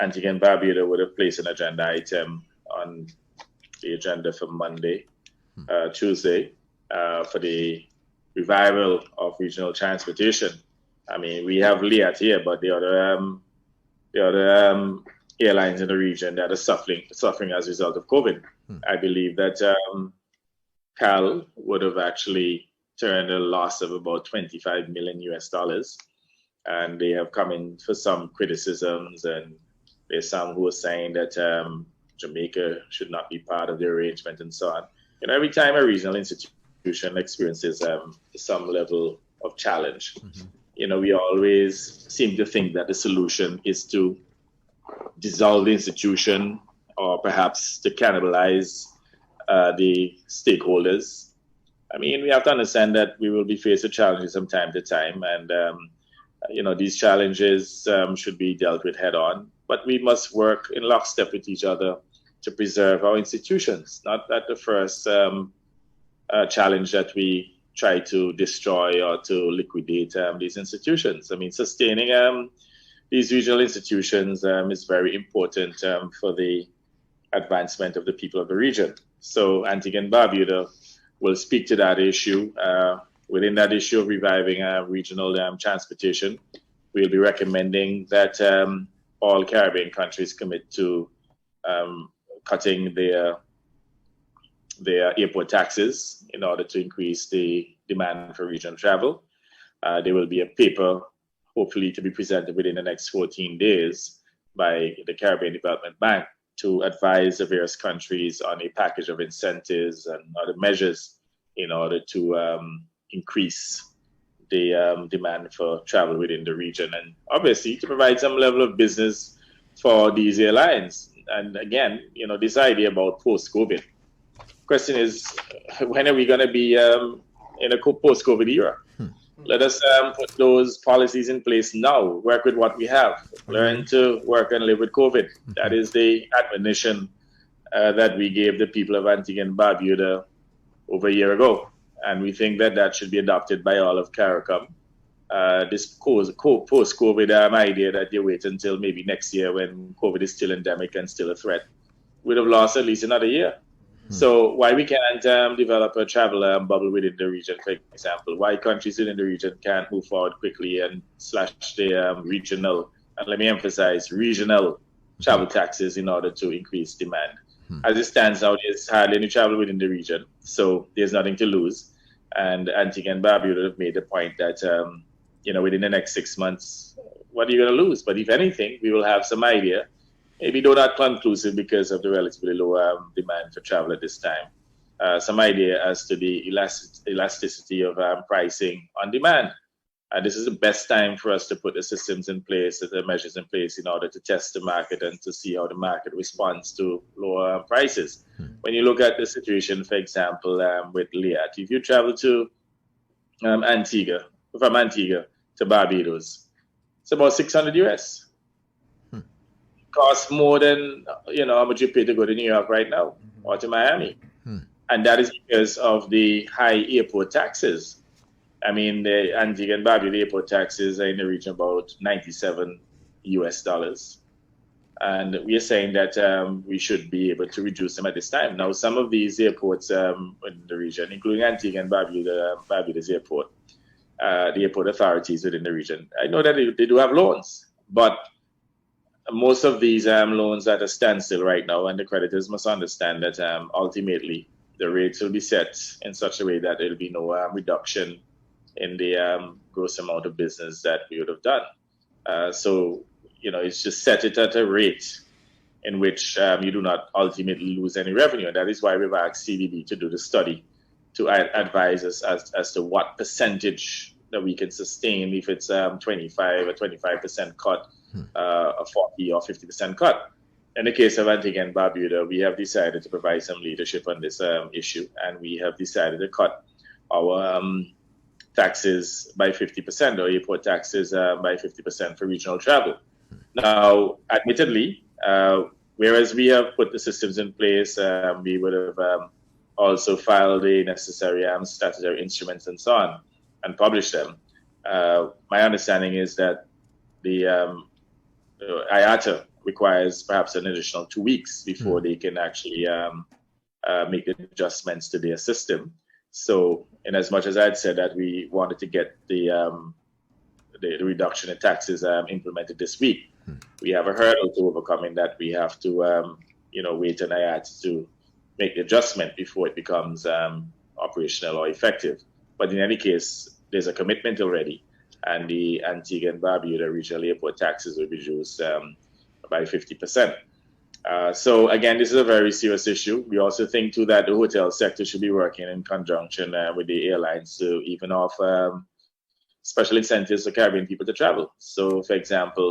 Antigua and Barbuda would have placed an agenda item on the agenda for Monday, Tuesday, for the revival of regional transportation. I mean, we have LIAT here, but the other airlines in the region that are suffering as a result of COVID. I believe that CAL would have actually turned a loss of about $25 million US, and they have come in for some criticisms, and there's some who are saying that Jamaica should not be part of the arrangement and so on. Every time a regional institution experiences some level of challenge, we always seem to think that the solution is to dissolve the institution or perhaps to cannibalize the stakeholders. I mean, we have to understand that we will be faced with challenges from time to time, and these challenges should be dealt with head on. But we must work in lockstep with each other to preserve our institutions. Not that the first challenge that we try to destroy or to liquidate these institutions. I mean, sustaining these regional institutions is very important for the advancement of the people of the region. So Antigua and Barbuda will speak to that issue. Within that issue of reviving regional transportation, we'll be recommending that all Caribbean countries commit to cutting their airport taxes in order to increase the demand for regional travel. There will be a paper, hopefully to be presented within the next 14 days by the Caribbean Development Bank to advise the various countries on a package of incentives and other measures in order to increase the demand for travel within the region, and obviously to provide some level of business for these airlines. And again, this idea about post-COVID. Question is, when are we going to be in a post-COVID era? Let us put those policies in place now. Work with what we have. Learn to work and live with COVID. That is the admonition that we gave the people of Antigua and Barbuda over a year ago. And we think that should be adopted by all of CARICOM. This post-COVID idea that you wait until maybe next year when COVID is still endemic and still a threat, we'd have lost at least another year. So why we can't develop a travel bubble within the region, for example? Why countries within the region can't move forward quickly and slash the regional, and let me emphasize, regional travel taxes in order to increase demand? As it stands now, there's hardly any travel within the region, so there's nothing to lose. And Antigua and Barbuda have made the point that, within the next 6 months, what are you going to lose? But if anything, we will have some idea, maybe though not conclusive because of the relatively low demand for travel at this time, some idea as to the elasticity of pricing on demand. And this is the best time for us to put the systems in place, the measures in place in order to test the market and to see how the market responds to lower prices. When you look at the situation, for example, with LIAT, if you travel to Antigua, from Antigua to Barbados, it's about $600 US. Costs more than how much you pay to go to New York right now or to Miami. And that is because of the high airport taxes. I mean, the Antigua and Barbuda airport taxes are in the region about $97 US. And we are saying that we should be able to reduce them at this time. Now, some of these airports in the region, including Antigua and Barbuda's airport, the airport authorities within the region, I know that they do have loans, but most of these loans are at a standstill right now, and the creditors must understand that ultimately the rates will be set in such a way that there will be no reduction in the gross amount of business that we would have done. So, it's just set it at a rate in which you do not ultimately lose any revenue. And that is why we've asked CBD to do the study to advise us as to what percentage that we can sustain if it's 25 or 25% cut, a 40 or 50% cut. In the case of Antigua and Barbuda, we have decided to provide some leadership on this issue, and we have decided to cut our taxes by 50%, or airport taxes by 50% for regional travel. Now, admittedly, whereas we have put the systems in place, we would have also filed the necessary statutory instruments and so on and published them. My understanding is that the IATA, requires perhaps an additional 2 weeks before they can actually make the adjustments to their system. So, in as much as I'd said that we wanted to get the reduction in taxes implemented this week, we have a hurdle to overcome in that we have to, wait an IAT to make the adjustment before it becomes operational or effective. But in any case, there's a commitment already, and the Antigua and Barbuda regional airport taxes will be reduced by 50%. So again, this is a very serious issue. We also think too that the hotel sector should be working in conjunction with the airlines to even offer special incentives for Caribbean people to travel. So, for example,